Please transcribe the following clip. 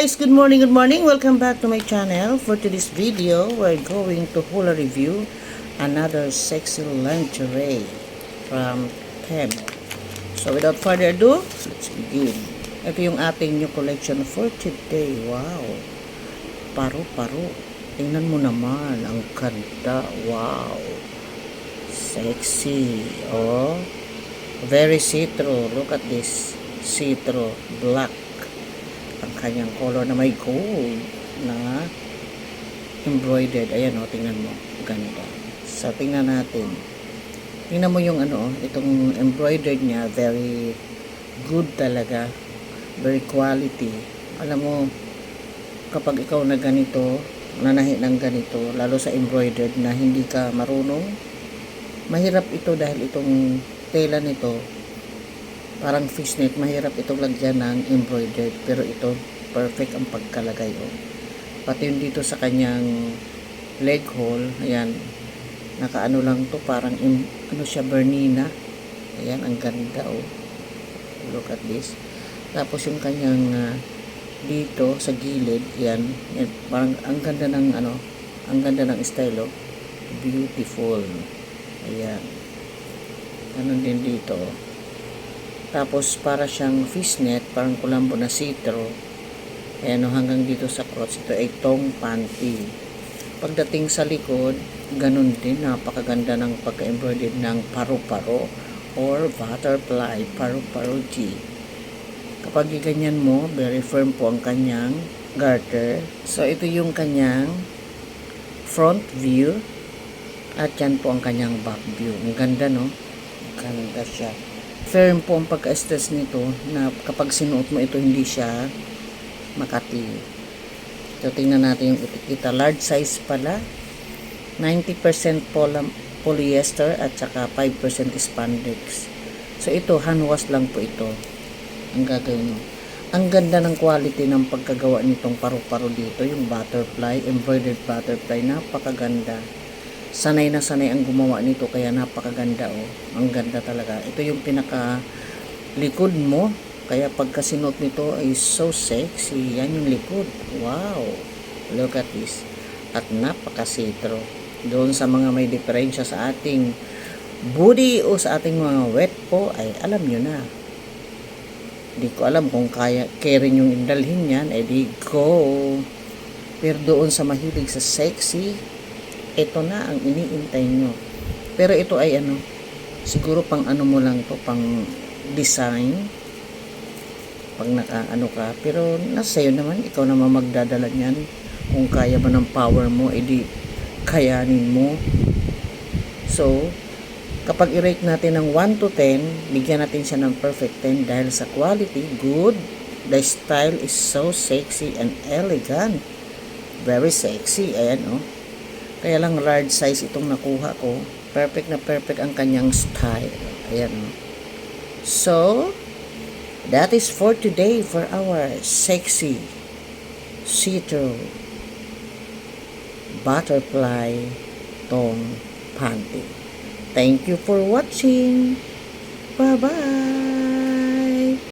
guys, good morning, welcome back to my channel. For today's video, we're going to hula review another sexy lingerie from Temu. So without further ado, let's begin. Ito yung ating new collection for today. Wow, paru-paro, tingnan mo naman, ang ganda. Wow, sexy. Oh, very see-through. Look at this, see-through black ang kanyang color na may gold na embroidered. Ayan o, tingnan mo, ganda. So tingnan natin, tingnan mo yung itong embroidered niya, very good talaga, very quality. Alam mo, kapag ikaw na ganito, nanahi ng ganito, lalo sa embroidered na hindi ka marunong, mahirap ito dahil itong tela nito parang fishnet, mahirap itong lagyan ng embroidered, pero ito perfect ang pagkalagay. Pati yung dito sa kanyang leg hole, ayan, nakaano lang to, parang siya, bernina. Ayan, ang ganda. Look at this. Tapos yung kanyang dito sa gilid, ayan, parang ang ganda ng ang ganda ng style. Beautiful. Ayan, ganun din dito. Tapos para siyang fishnet, parang kulambo na see-through. Ayan, hanggang dito sa crotch, ito ay tong panty. Pagdating sa likod, ganun din, napakaganda ng pagka-embroidered ng paru-paro or butterfly, paru-paro G. Kapag ganyan mo, very firm po ang kanyang garter. So ito yung kanyang front view at yan po ang kanyang back view. Ang ganda, no? Ganda siya. Firm po ang pagka-stress nito na kapag sinuot mo ito, hindi siya makati. So tingnan natin yung etiketa. Large size pala, 90% polyester at saka 5% spandex. So ito, hand wash lang po ito ang gagawin mo. Ang ganda ng quality ng pagkagawa nitong paru-paro dito, yung butterfly, embroidered butterfly, napakaganda. Sanay na sanay ang gumawa nito, kaya napakaganda. Ang ganda talaga. Ito yung pinaka likod mo, kaya pagka sinuot nito ay so sexy. Yan yung likod. Wow, look at this. At napaka-see-through. Doon sa mga may diferensya sa ating booty o sa ating mga wet po, ay alam nyo na. Di ko alam kung kaya rin yung indalhin yan, di go. Pero doon sa mahilig sa sexy, ito na ang iniintay nyo. Pero ito ay siguro pang mo lang to, pang design, pag naka ka. Pero nasa iyo naman, ikaw naman magdadala niyan. Kung kaya mo ng power mo, edi kayanin mo. So kapag i-rate natin ng 1 to 10, bigyan natin siya ng perfect 10 dahil sa quality, good. The style is so sexy and elegant. Very sexy. Ayan, kaya lang large size itong nakuha ko. Perfect na perfect ang kanyang style. Ayan. So, that is for today for our sexy see-through butterfly tong panty. Thank you for watching. Bye-bye.